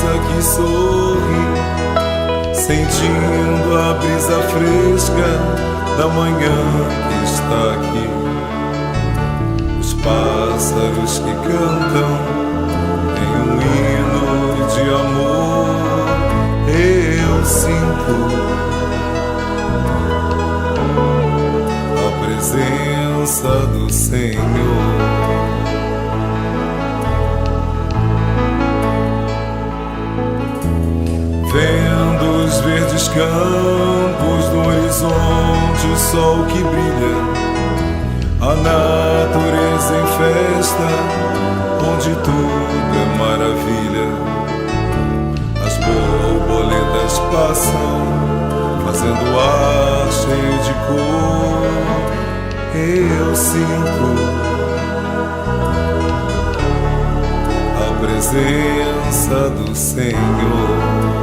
moça que sorri, sentindo a brisa fresca da manhã que está aqui. Os pássaros que cantam em um hino de amor, eu sinto a presença do Senhor. Vendo os verdes campos do horizonte, o sol que brilha, a natureza em festa, onde tudo é maravilha. As borboletas passam, fazendo ar cheio de cor. Eu sinto a presença do Senhor.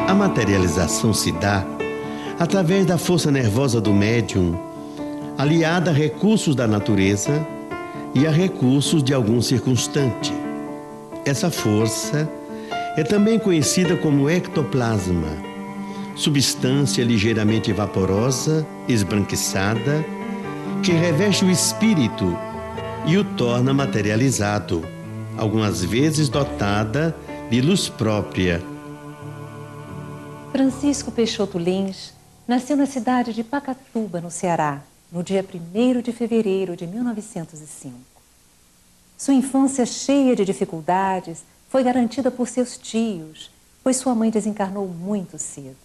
A materialização se dá através da força nervosa do médium, aliada a recursos da natureza e a recursos de algum circunstante. Essa força é também conhecida como ectoplasma, substância ligeiramente vaporosa, esbranquiçada, que reveste o espírito e o torna materializado, algumas vezes dotada de luz própria. Francisco Peixoto Lins nasceu na cidade de Pacatuba, no Ceará, no dia 1º de fevereiro de 1905. Sua infância cheia de dificuldades foi garantida por seus tios, pois sua mãe desencarnou muito cedo.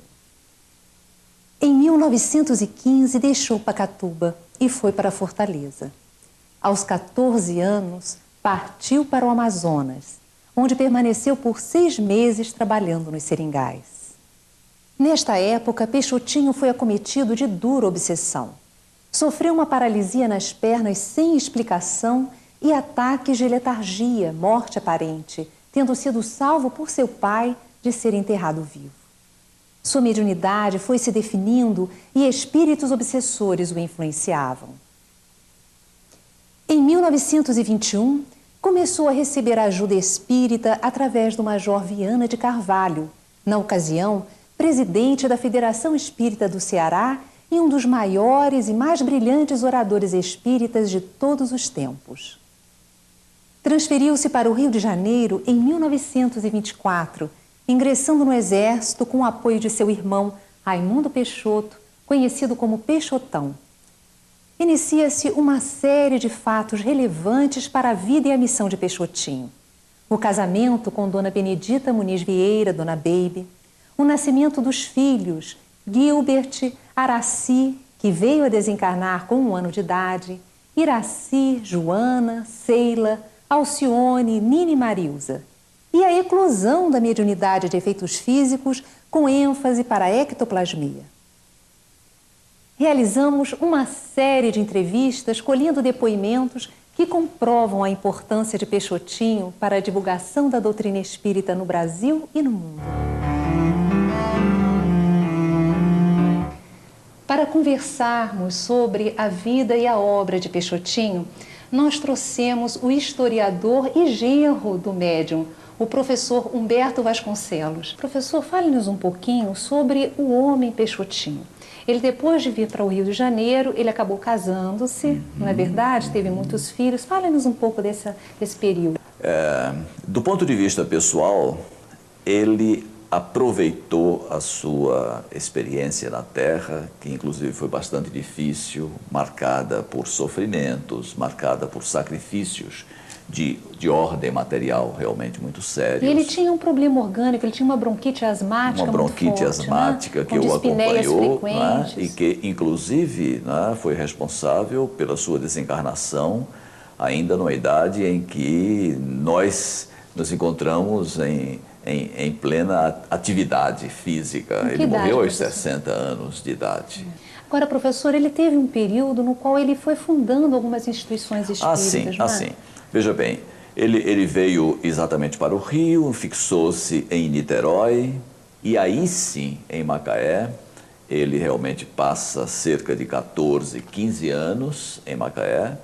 Em 1915, deixou Pacatuba e foi para Fortaleza. Aos 14 anos, partiu para o Amazonas, onde permaneceu por 6 meses trabalhando nos seringais. Nesta época, Peixotinho foi acometido de dura obsessão. Sofreu uma paralisia nas pernas sem explicação e ataques de letargia, morte aparente, tendo sido salvo por seu pai de ser enterrado vivo. Sua mediunidade foi se definindo e espíritos obsessores o influenciavam. Em 1921, começou a receber ajuda espírita através do Major Viana de Carvalho, na ocasião, presidente da Federação Espírita do Ceará e um dos maiores e mais brilhantes oradores espíritas de todos os tempos. Transferiu-se para o Rio de Janeiro em 1924, ingressando no Exército com o apoio de seu irmão Raimundo Peixoto, conhecido como Peixotão. Inicia-se uma série de fatos relevantes para a vida e a missão de Peixotinho. O casamento com Dona Benedita Muniz Vieira, Dona Baby, o nascimento dos filhos, Gilbert, Araci, que veio a desencarnar com 1 ano de idade, Iraci, Joana, Ceila, Alcione, Nina e Marilza. E a eclosão da mediunidade de efeitos físicos com ênfase para a ectoplasmia. Realizamos uma série de entrevistas colhendo depoimentos que comprovam a importância de Peixotinho para a divulgação da doutrina espírita no Brasil e no mundo. Para conversarmos sobre a vida e a obra de Peixotinho, nós trouxemos o historiador e genro do médium, o professor Humberto Vasconcelos. Professor, fale-nos um pouquinho sobre o homem Peixotinho. Ele, depois de vir para o Rio de Janeiro, ele acabou casando-se, não é verdade? Teve muitos filhos. Fale-nos um pouco desse período. Do ponto de vista pessoal, ele aproveitou a sua experiência na Terra, que inclusive foi bastante difícil, marcada por sofrimentos, marcada por sacrifícios de ordem material realmente muito sérios. E ele tinha um problema orgânico, ele tinha uma bronquite asmática uma bronquite muito forte, asmática, né? Que o acompanhou, né? E que inclusive, né, foi responsável pela sua desencarnação ainda numa idade em que nós nos encontramos em plena atividade física. Ele morreu aos 60 anos de idade. Agora, professor, ele teve um período no qual ele foi fundando algumas instituições espíritas, não é? Assim. Veja bem, ele veio exatamente para o Rio, fixou-se em Niterói e aí sim, em Macaé, ele realmente passa cerca de 14, 15 anos em Macaé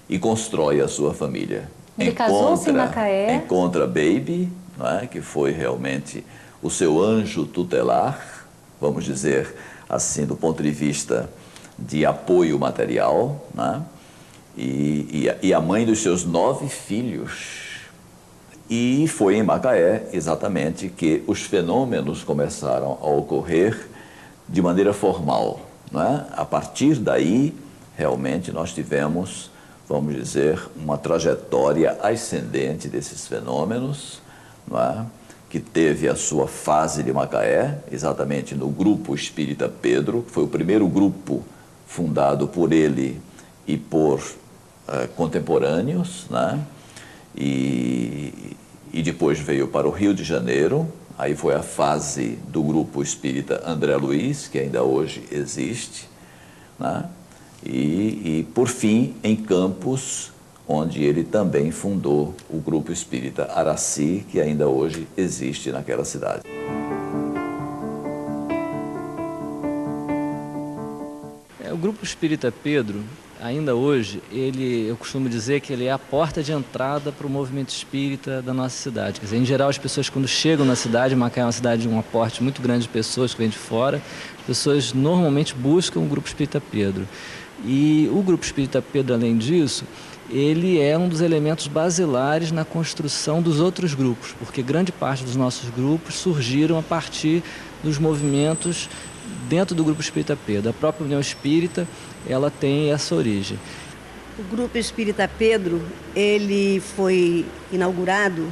e constrói a sua família. Ele casou-se em Macaé. Encontra Baby, não é? Que foi realmente o seu anjo tutelar, vamos dizer assim, do ponto de vista de apoio material, né? E a mãe dos seus 9 filhos. E foi em Macaé, exatamente, que os fenômenos começaram a ocorrer de maneira formal, não é? A partir daí, realmente, nós tivemos, vamos dizer, uma trajetória ascendente desses fenômenos, não é? Que teve a sua fase de Macaé, exatamente no Grupo Espírita Pedro, que foi o primeiro grupo fundado por ele e por contemporâneos, né? E depois veio para o Rio de Janeiro, aí foi a fase do Grupo Espírita André Luiz, que ainda hoje existe, né? E por fim, em Campos, onde ele também fundou o Grupo Espírita Araci, que ainda hoje existe naquela cidade. O Grupo Espírita Pedro, ainda hoje, eu costumo dizer que ele é a porta de entrada para o movimento espírita da nossa cidade. Quer dizer, em geral, as pessoas quando chegam na cidade, Macaé é uma cidade de um aporte muito grande de pessoas que vêm de fora, as pessoas normalmente buscam o Grupo Espírita Pedro. E o Grupo Espírita Pedro, além disso, ele é um dos elementos basilares na construção dos outros grupos, porque grande parte dos nossos grupos surgiram a partir dos movimentos dentro do Grupo Espírita Pedro. A própria União Espírita, ela tem essa origem. O Grupo Espírita Pedro, ele foi inaugurado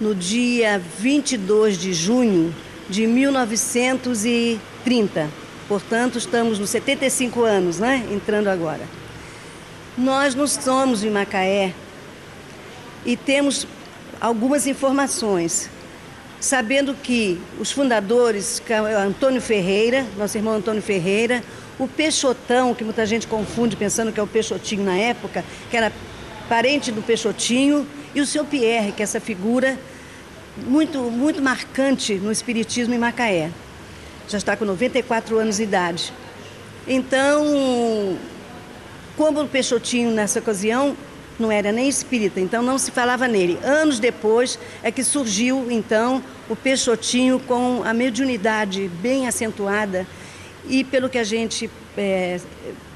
no dia 22 de junho de 1930. Portanto, estamos nos 75 anos, né? Entrando agora. Nós não somos de Macaé e temos algumas informações, sabendo que os fundadores, que é Antônio Ferreira, nosso irmão Antônio Ferreira, o Peixotão, que muita gente confunde pensando que é o Peixotinho na época, que era parente do Peixotinho, e o seu Pierre, que é essa figura muito, muito marcante no espiritismo em Macaé. Já está com 94 anos de idade. Então, como o Peixotinho nessa ocasião não era nem espírita, então não se falava nele. Anos depois é que surgiu, então, o Peixotinho com a mediunidade bem acentuada. E pelo que a gente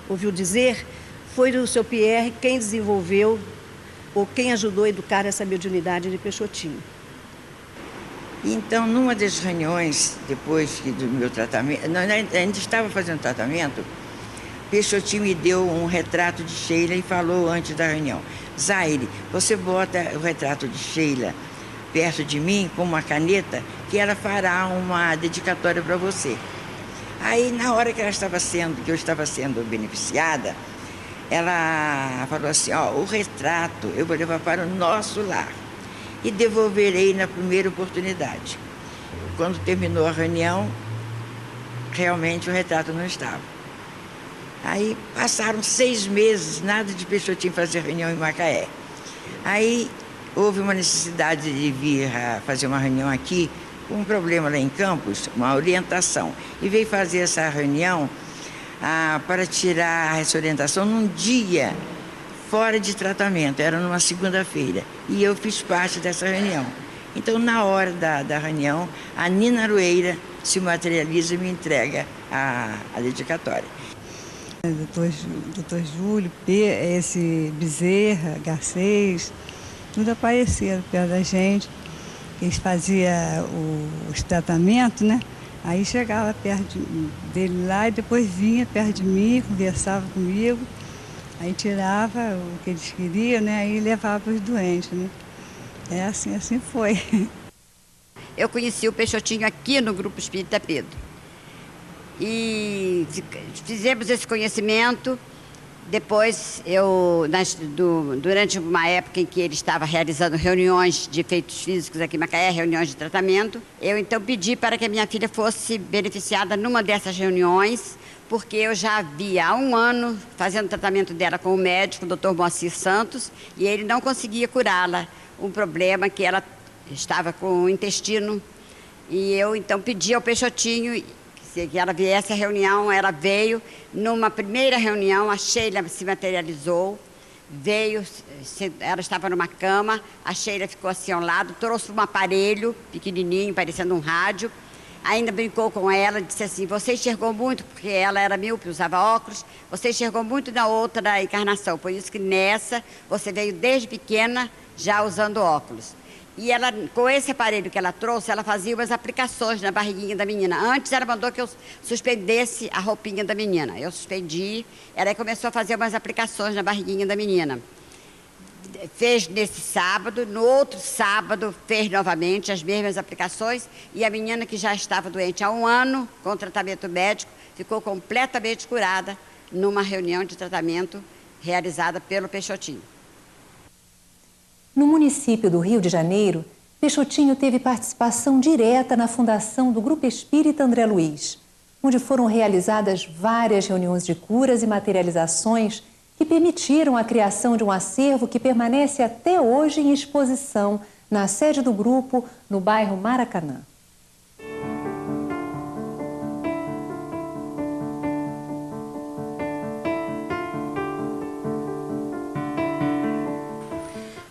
ouviu dizer, foi o seu Pierre quem desenvolveu ou quem ajudou a educar essa mediunidade de Peixotinho. Então, numa das reuniões, depois do meu tratamento, ainda estava fazendo tratamento, Peixotinho me deu um retrato de Sheila e falou antes da reunião: Zaire, você bota o retrato de Sheila perto de mim com uma caneta que ela fará uma dedicatória para você. Aí, na hora que eu estava sendo beneficiada, ela falou assim: ó, o retrato eu vou levar para o nosso lar e devolverei na primeira oportunidade. Quando terminou a reunião, realmente o retrato não estava. Aí passaram 6 meses, nada de Peixotinho fazer reunião em Macaé. Aí houve uma necessidade de vir a fazer uma reunião aqui, com um problema lá em Campos, uma orientação. E veio fazer essa reunião para tirar essa orientação num dia fora de tratamento, era numa segunda-feira, e eu fiz parte dessa reunião. Então, na hora da reunião, a Nina Aroeira se materializa e me entrega a dedicatória. Doutor Júlio, esse Bezerra, Garcês, tudo apareceram perto da gente. Eles faziam os tratamentos, né? Aí chegava perto dele lá e depois vinha perto de mim, conversava comigo. Aí tirava o que eles queriam, né? Aí levava para os doentes, né? É assim foi. Eu conheci o Peixotinho aqui no Grupo Espírita Pedro. E fizemos esse conhecimento. Depois, durante uma época em que ele estava realizando reuniões de efeitos físicos aqui em Macaé, reuniões de tratamento, eu então pedi para que a minha filha fosse beneficiada numa dessas reuniões, porque eu já havia há um ano fazendo tratamento dela com o médico, o Dr. Moacir Santos, e ele não conseguia curá-la. Um problema que ela estava com o intestino. E eu então pedi ao Peixotinho que ela viesse à reunião. Ela veio. Numa primeira reunião, a Sheila se materializou, veio, ela estava numa cama, a Sheila ficou assim ao lado, trouxe um aparelho pequenininho, parecendo um rádio, ainda brincou com ela, disse assim: você enxergou muito, porque ela era míope, usava óculos, você enxergou muito na outra encarnação, por isso que nessa você veio desde pequena já usando óculos. E ela, com esse aparelho que ela trouxe, ela fazia umas aplicações na barriguinha da menina. Antes ela mandou que eu suspendesse a roupinha da menina. Eu suspendi, ela começou a fazer umas aplicações na barriguinha da menina. Fez nesse sábado, no outro sábado fez novamente as mesmas aplicações, e a menina, que já estava doente há um ano com tratamento médico, ficou completamente curada numa reunião de tratamento realizada pelo Peixotinho. No município do Rio de Janeiro, Peixotinho teve participação direta na fundação do Grupo Espírita André Luiz, onde foram realizadas várias reuniões de curas e materializações que permitiram a criação de um acervo que permanece até hoje em exposição na sede do grupo, no bairro Maracanã.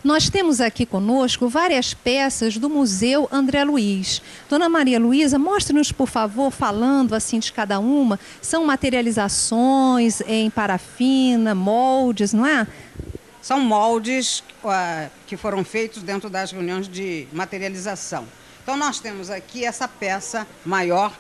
Nós temos aqui conosco várias peças do Museu André Luiz. Dona Maria Luísa, mostre-nos, por favor, falando assim de cada uma. São materializações em parafina, moldes, não é? São moldes que foram feitos dentro das reuniões de materialização. Então nós temos aqui essa peça maior,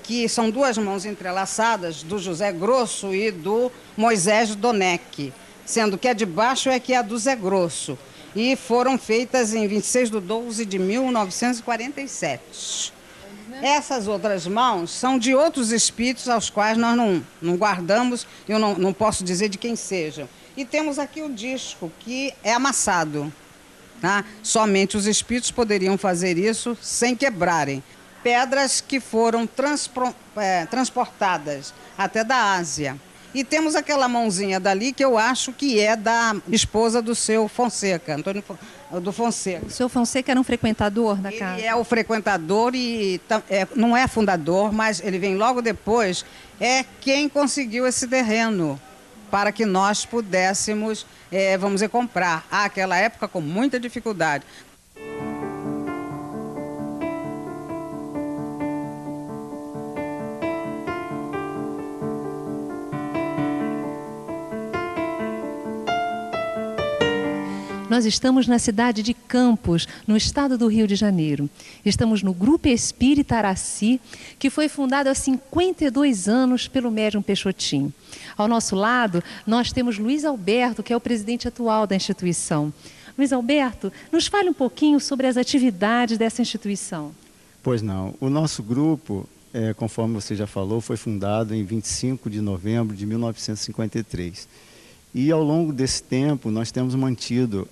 que são duas mãos entrelaçadas, do José Grosso e do Moisés Donec, sendo que a de baixo é que é a do Zé Grosso. E foram feitas em 26/12 de 1947. Essas outras mãos são de outros espíritos aos quais nós não guardamos, eu não posso dizer de quem sejam. E temos aqui o disco, que é amassado. Tá? Somente os espíritos poderiam fazer isso sem quebrarem. Pedras que foram transportadas até da Ásia. E temos aquela mãozinha dali que eu acho que é da esposa do seu Fonseca, Antônio do Fonseca. O seu Fonseca era um frequentador da casa? Ele é o frequentador e não é fundador, mas ele vem logo depois, é quem conseguiu esse terreno para que nós pudéssemos, vamos dizer, comprar. Àquela época com muita dificuldade. Nós estamos na cidade de Campos, no estado do Rio de Janeiro. Estamos no Grupo Espírita Araci, que foi fundado há 52 anos pelo médium Peixotinho. Ao nosso lado, nós temos Luiz Alberto, que é o presidente atual da instituição. Luiz Alberto, nos fale um pouquinho sobre as atividades dessa instituição. Pois não. O nosso grupo, conforme você já falou, foi fundado em 25 de novembro de 1953. E ao longo desse tempo nós temos mantido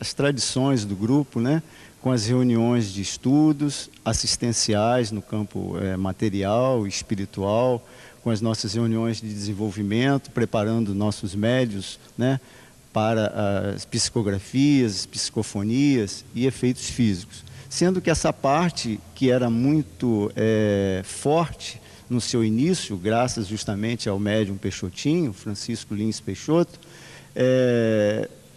as tradições do grupo, né, com as reuniões de estudos assistenciais no campo material e espiritual, com as nossas reuniões de desenvolvimento, preparando nossos médios, né, para as psicografias, psicofonias e efeitos físicos. Sendo que essa parte que era muito forte no seu início, graças justamente ao médium Peixotinho, Francisco Lins Peixoto,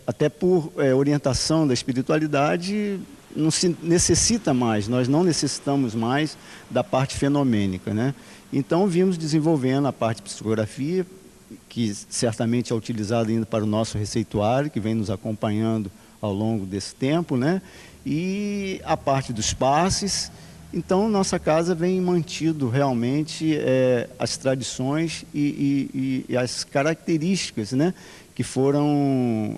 até por orientação da espiritualidade, não se necessita mais, nós não necessitamos mais da parte fenomênica, né? Então vimos desenvolvendo a parte de psicografia, que certamente é utilizada ainda para o nosso receituário, que vem nos acompanhando ao longo desse tempo, né? E a parte dos passes. Então, nossa casa vem mantido realmente as tradições e as características, né? Que foram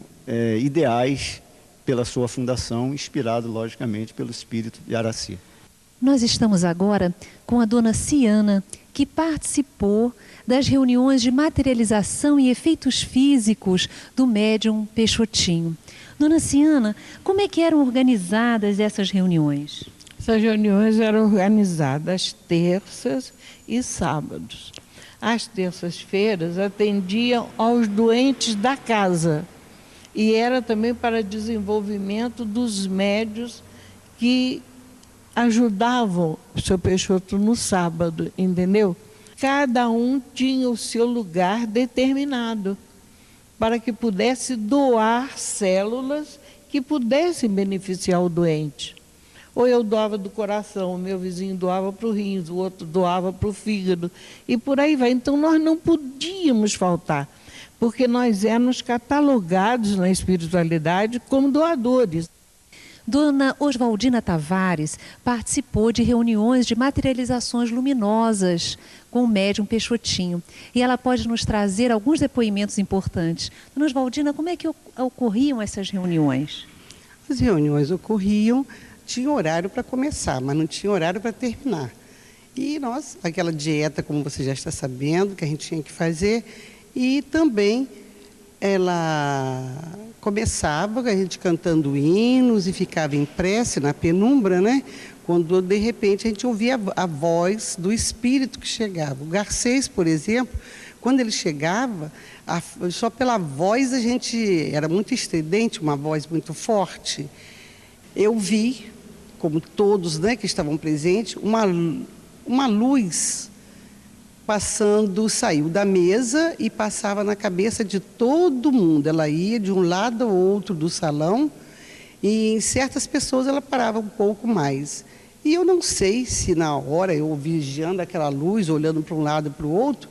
ideais pela sua fundação, inspirado, logicamente, pelo espírito de Araci. Nós estamos agora com a dona Ciana, que participou das reuniões de materialização e efeitos físicos do médium Peixotinho. Dona Ciana, como é que eram organizadas essas reuniões? Essas reuniões eram organizadas terças e sábados. Às terças-feiras atendiam aos doentes da casa e era também para desenvolvimento dos médios que ajudavam o seu Peixoto no sábado, entendeu? Cada um tinha o seu lugar determinado para que pudesse doar células que pudessem beneficiar o doente. Ou eu doava do coração, o meu vizinho doava para o rins, o outro doava para o fígado, e por aí vai. Então nós não podíamos faltar, porque nós éramos catalogados na espiritualidade como doadores. Dona Oswaldina Tavares participou de reuniões de materializações luminosas com o médium Peixotinho. E ela pode nos trazer alguns depoimentos importantes. Dona Oswaldina, como é que ocorriam essas reuniões? As reuniões ocorriam, tinha horário para começar, mas não tinha horário para terminar. E nós, aquela dieta, como você já está sabendo, que a gente tinha que fazer, e também ela começava a gente cantando hinos e ficava em prece na penumbra, né? Quando de repente a gente ouvia a voz do espírito que chegava. O Garcês, por exemplo, quando ele chegava, só pela voz a gente era muito estridente, uma voz muito forte. Eu vi, como todos, né, que estavam presentes, uma luz passando, saiu da mesa e passava na cabeça de todo mundo. Ela ia de um lado ao outro do salão e em certas pessoas ela parava um pouco mais. E eu não sei se na hora eu vigiando aquela luz, olhando para um lado e para o outro,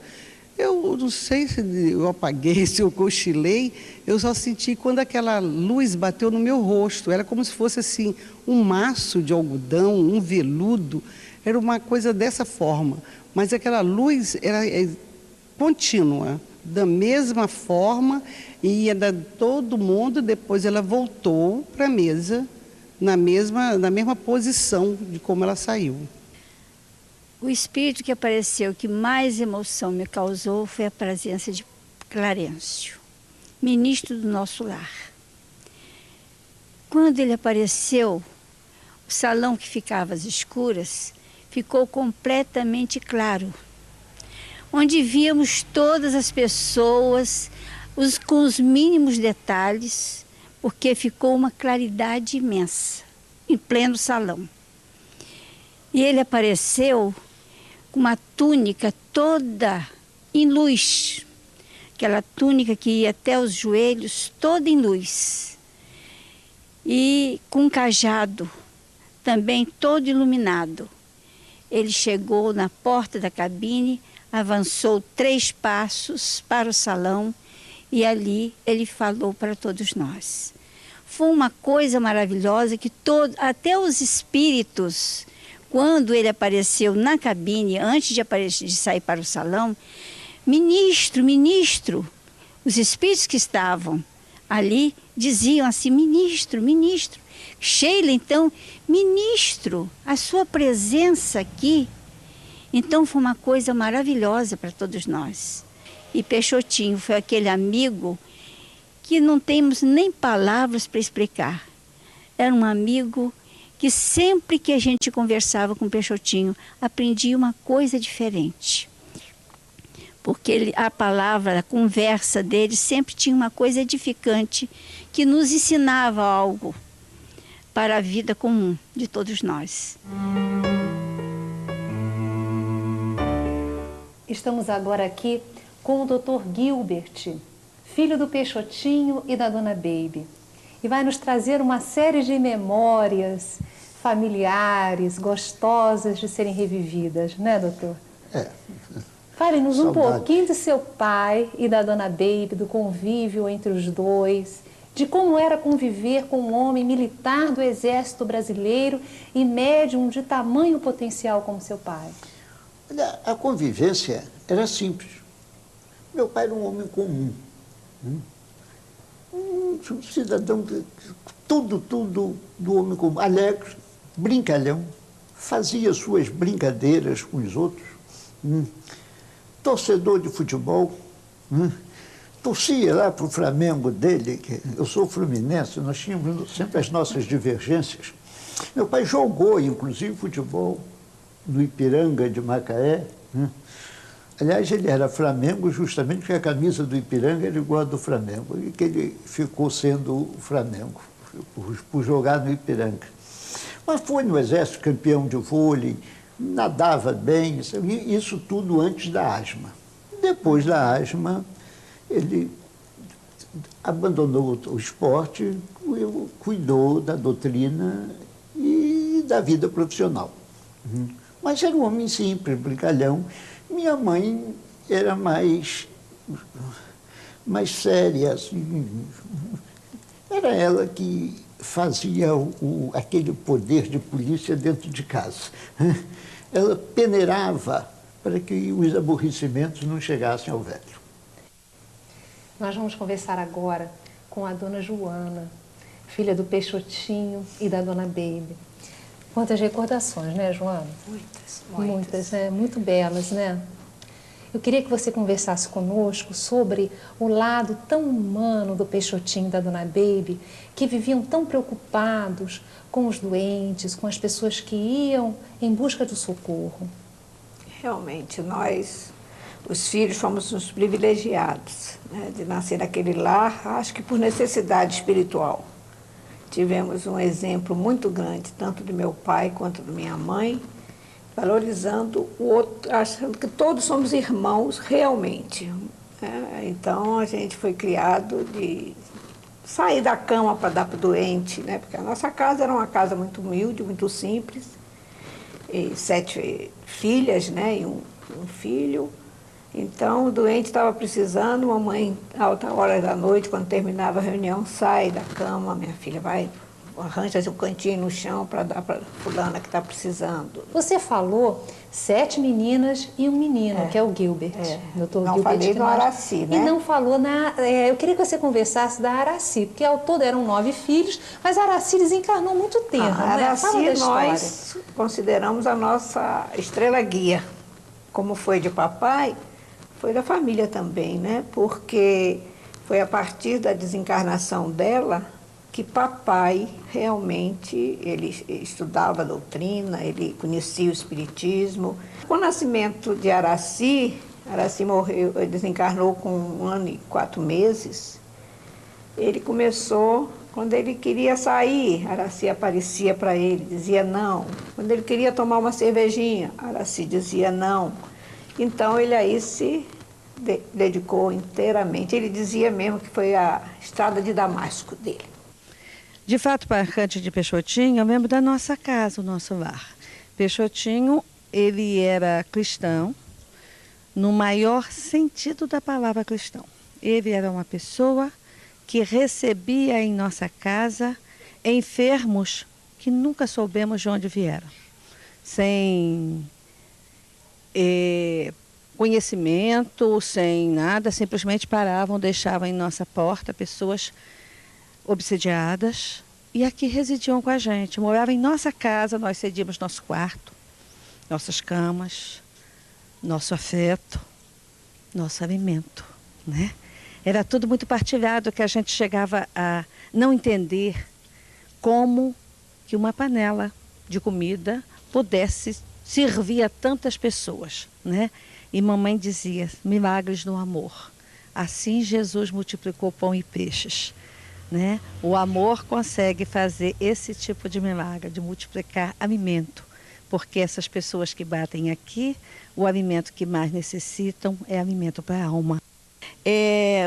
eu não sei se eu apaguei, se eu cochilei, eu só senti quando aquela luz bateu no meu rosto. Era como se fosse assim um maço de algodão, um veludo, era uma coisa dessa forma. Mas aquela luz era contínua, da mesma forma, e ia dar todo mundo, depois ela voltou para a mesa, na mesma posição de como ela saiu. O espírito que apareceu, que mais emoção me causou, foi a presença de Clarencio, ministro do nosso lar. Quando ele apareceu, o salão que ficava às escuras ficou completamente claro, onde víamos todas as pessoas com os mínimos detalhes, porque ficou uma claridade imensa, em pleno salão. E ele apareceu com uma túnica toda em luz, aquela túnica que ia até os joelhos, toda em luz, e com um cajado, também todo iluminado. Ele chegou na porta da cabine, avançou 3 passos para o salão e ali ele falou para todos nós. Foi uma coisa maravilhosa que até os espíritos, quando ele apareceu na cabine, antes de sair para o salão, ministro, os espíritos que estavam ali diziam assim, ministro. Sheila, então, ministro, a sua presença aqui. Então foi uma coisa maravilhosa para todos nós. E Peixotinho foi aquele amigo que não temos nem palavras para explicar. Era um amigo que sempre que a gente conversava com Peixotinho, aprendia uma coisa diferente. Porque a palavra, a conversa dele sempre tinha uma coisa edificante que nos ensinava algo para a vida comum de todos nós. Estamos agora aqui com o Dr. Gilbert, filho do Peixotinho e da Dona Baby. E vai nos trazer uma série de memórias familiares, gostosas de serem revividas, né, doutor? É. Fale-nos um Saudade. pouquinho do seu pai e da Dona Baby, do convívio entre os dois, de como era conviver com um homem militar do Exército Brasileiro e médium de tamanho potencial como seu pai. Olha, a convivência era simples. Meu pai era um homem comum. Um cidadão, tudo do homem comum. Alegre, brincalhão, fazia suas brincadeiras com os outros. Torcedor de futebol. Torcia lá para o Flamengo dele, que eu sou fluminense, nós tínhamos sempre as nossas divergências. Meu pai jogou, inclusive, futebol no Ipiranga de Macaé. Aliás, ele era Flamengo justamente porque a camisa do Ipiranga era igual a do Flamengo, e que ele ficou sendo o Flamengo, por jogar no Ipiranga. Mas foi no Exército campeão de vôlei, nadava bem, isso tudo antes da asma. Depois da asma, ele abandonou o esporte, cuidou da doutrina e da vida profissional. Mas era um homem simples, brincalhão. Minha mãe era mais séria, assim. Era ela que fazia aquele poder de polícia dentro de casa. Ela peneirava para que os aborrecimentos não chegassem ao velho. Nós vamos conversar agora com a Dona Joana, filha do Peixotinho e da Dona Baby. Quantas recordações, né, Joana? Muitas, né? Muito belas, né? Eu queria que você conversasse conosco sobre o lado tão humano do Peixotinho e da Dona Baby, que viviam tão preocupados com os doentes, com as pessoas que iam em busca do socorro. Realmente, nós, os filhos, fomos uns privilegiados, né, de nascer naquele lar, acho que por necessidade espiritual. Tivemos um exemplo muito grande, tanto do meu pai quanto da minha mãe, valorizando o outro, achando que todos somos irmãos realmente. Então, a gente foi criado de sair da cama para dar para o doente, né? Porque a nossa casa era uma casa muito humilde, muito simples, e 7 filhas, né? E um filho. Então, o doente estava precisando, mamãe, a alta hora da noite, quando terminava a reunião, sai da cama, minha filha vai, arranja um cantinho no chão para dar para fulana que está precisando. Você falou 7 meninas e um menino, que é o Gilbert. Dr. Não Gilbert, falei do Araci, né? E não falou eu queria que você conversasse da Araci, porque ao todo eram 9 filhos, mas a Araci desencarnou muito tempo, A né? Araci, Fala da história. nós consideramos a nossa estrela guia. Como foi de papai, foi da família também, né? Porque foi a partir da desencarnação dela que papai realmente, ele estudava a doutrina, ele conhecia o espiritismo. Com o nascimento de Araci, Araci morreu, desencarnou com 1 ano e 4 meses. Ele começou, quando ele queria sair, Araci aparecia para ele, dizia não. Quando ele queria tomar uma cervejinha, Araci dizia não. Então ele aí se dedicou inteiramente. Ele dizia mesmo que foi a estrada de Damasco dele. De fato, marcante de Peixotinho, eu lembro da nossa casa, o nosso lar. Peixotinho, ele era cristão, no maior sentido da palavra cristão. Ele era uma pessoa que recebia em nossa casa enfermos que nunca soubemos de onde vieram. Sem conhecimento, sem nada, simplesmente paravam, deixavam em nossa porta pessoas obsidiadas e aqui residiam com a gente. Moravam em nossa casa, nós cedíamos nosso quarto, nossas camas, nosso afeto, nosso alimento, né? Era tudo muito partilhado, que a gente chegava a não entender como que uma panela de comida pudesse servir a tantas pessoas, né? E mamãe dizia, milagres no amor. Assim Jesus multiplicou pão e peixes, né? O amor consegue fazer esse tipo de milagre, de multiplicar alimento, porque essas pessoas que batem aqui, o alimento que mais necessitam é alimento para a alma.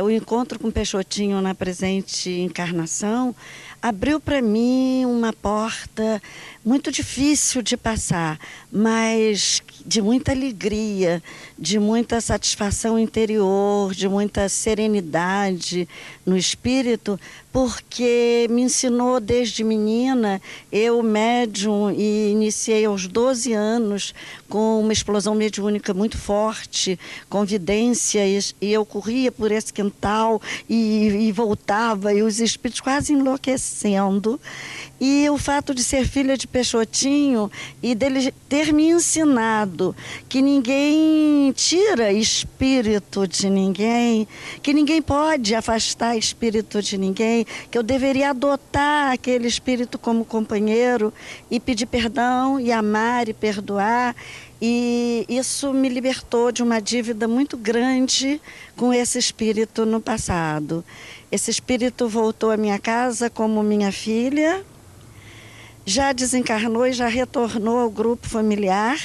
O encontro com Peixotinho na presente encarnação abriu para mim uma porta muito difícil de passar, mas de muita alegria, de muita satisfação interior, de muita serenidade no espírito, porque me ensinou desde menina, eu médium, e iniciei aos 12 anos com uma explosão mediúnica muito forte, com vidências, e eu corria por esse quintal e voltava, e os espíritos quase enlouquecendo. E o fato de ser filha de Peixotinho e dele ter me ensinado que ninguém tira espírito de ninguém, que ninguém pode afastar espírito de ninguém, que eu deveria adotar aquele espírito como companheiro e pedir perdão e amar e perdoar. E isso me libertou de uma dívida muito grande com esse espírito no passado. Esse espírito voltou à minha casa como minha filha, já desencarnou e já retornou ao grupo familiar.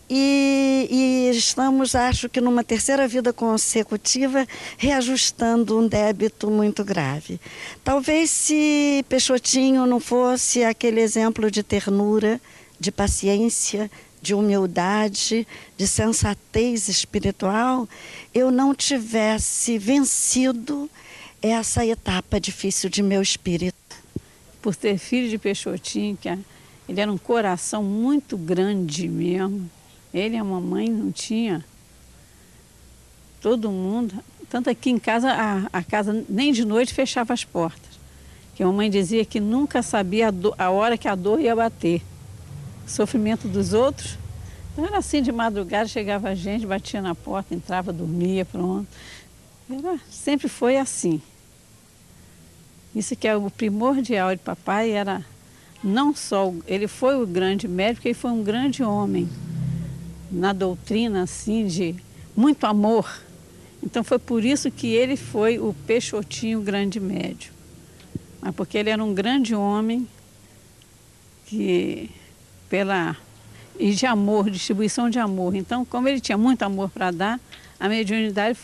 E estamos, acho que numa terceira vida consecutiva, reajustando um débito muito grave. Talvez se Peixotinho não fosse aquele exemplo de ternura, de paciência, de humildade, de sensatez espiritual, eu não tivesse vencido essa etapa difícil de meu espírito. Por ter filho de Peixotinho, que ele era um coração muito grande mesmo. Ele e a mamãe não tinha. Todo mundo. Tanto aqui em casa, a casa nem de noite fechava as portas. Que a mamãe dizia que nunca sabia a hora que a dor ia bater. O sofrimento dos outros. Então era assim, de madrugada chegava a gente, batia na porta, entrava, dormia, pronto. Sempre foi assim. Isso que é o primordial de papai, era não só, ele foi o grande médico, ele foi um grande homem, na doutrina assim de muito amor. Então foi por isso que ele foi o Peixotinho grande médium. Mas porque ele era um grande homem e de amor, distribuição de amor. Então, como ele tinha muito amor para dar, a mediunidade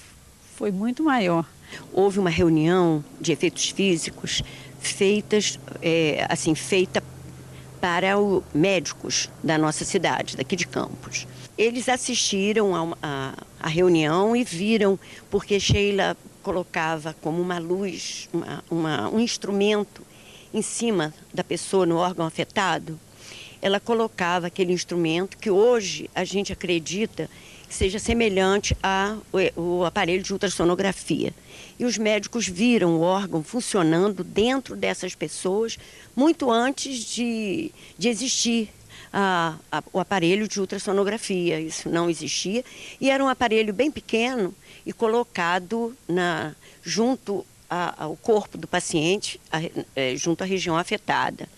foi muito maior. Houve uma reunião de efeitos físicos feita para os médicos da nossa cidade, daqui de Campos. Eles assistiram a reunião e viram, porque Sheila colocava como uma luz, um instrumento em cima da pessoa no órgão afetado. Ela colocava aquele instrumento que hoje a gente acredita que seja semelhante ao aparelho de ultrassonografia. E os médicos viram o órgão funcionando dentro dessas pessoas muito antes de existir o aparelho de ultrassonografia. Isso não existia. E era um aparelho bem pequeno e colocado junto ao corpo do paciente, junto à região afetada.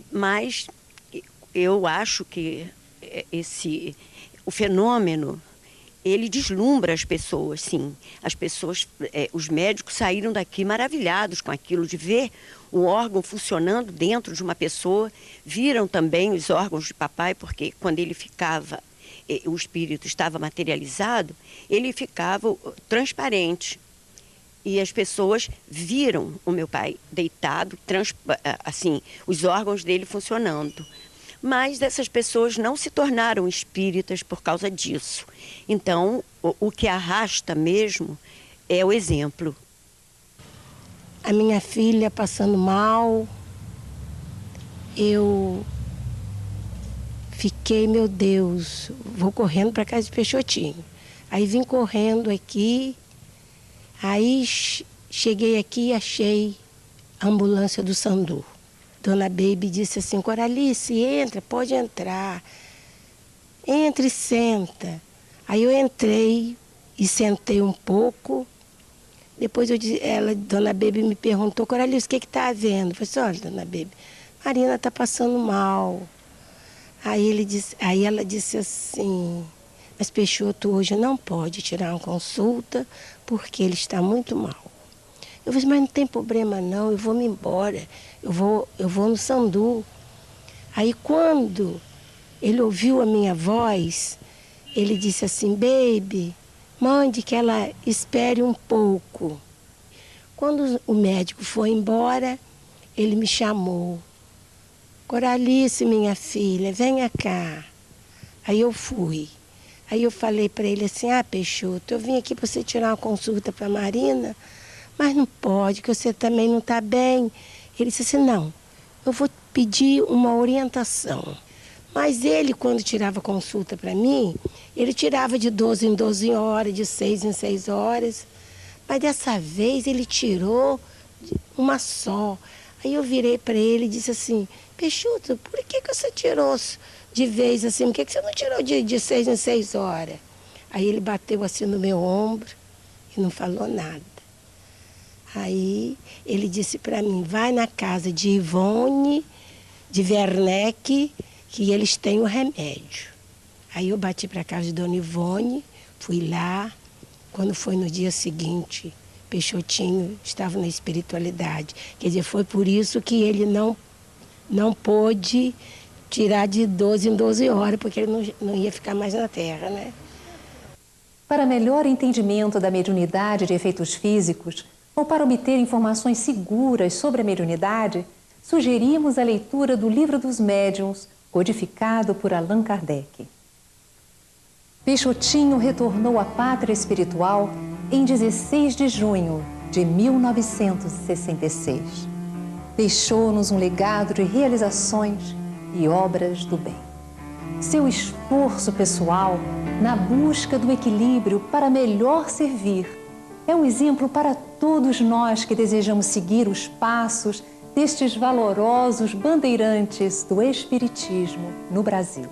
Mas eu acho que o fenômeno, ele deslumbra as pessoas, sim. As pessoas, os médicos saíram daqui maravilhados com aquilo, de ver o órgão funcionando dentro de uma pessoa. Viram também os órgãos de papai, porque quando ele ficava, o espírito estava materializado, ele ficava transparente. E as pessoas viram o meu pai deitado, assim, os órgãos dele funcionando. Mas essas pessoas não se tornaram espíritas por causa disso. Então, o que arrasta mesmo é o exemplo. A minha filha passando mal, eu fiquei, meu Deus, vou correndo para casa de Peixotinho. Aí vim correndo aqui. Aí cheguei aqui e achei a ambulância do Sandu. Dona Baby disse assim: Coralice, entra, pode entrar. Entre e senta. Aí eu entrei e sentei um pouco. Depois Dona Baby me perguntou: Coralice, o que está havendo? Eu falei assim: olha, Dona Baby, Marina está passando mal. Aí ela disse assim: mas Peixoto hoje não pode tirar uma consulta porque ele está muito mal. Eu falei: mas não tem problema não, eu vou me embora, eu vou no Sandu. Aí quando ele ouviu a minha voz, ele disse assim, baby, mande que ela espere um pouco. Quando o médico foi embora, ele me chamou. Coralice, minha filha, venha cá. Aí eu fui. Aí eu falei para ele assim, Peixoto, eu vim aqui para você tirar uma consulta para a Marina, mas não pode, que você também não está bem. Ele disse assim, não, eu vou pedir uma orientação. Mas ele, quando tirava consulta para mim, ele tirava de 12 em 12 horas, de 6 em 6 horas. Mas dessa vez ele tirou uma só. Aí eu virei para ele e disse assim, Peixoto, por que você tirou de vez assim? Por que você não tirou de 6 em 6 horas? Aí ele bateu assim no meu ombro e não falou nada. Aí ele disse para mim, vai na casa de Ivone, de Werneck, que eles têm o remédio. Aí eu bati para a casa de Dona Ivone, fui lá. Quando foi no dia seguinte, Peixotinho estava na espiritualidade. Quer dizer, foi por isso que ele não pôde tirar de 12 em 12 horas, porque ele não ia ficar mais na Terra, né? Para melhor entendimento da mediunidade de efeitos físicos, ou para obter informações seguras sobre a mediunidade, sugerimos a leitura do Livro dos Médiuns, codificado por Allan Kardec. Peixotinho retornou à pátria espiritual em 16 de junho de 1966. Deixou-nos um legado de realizações e obras do bem. Seu esforço pessoal na busca do equilíbrio para melhor servir é um exemplo para todos nós que desejamos seguir os passos destes valorosos bandeirantes do Espiritismo no Brasil.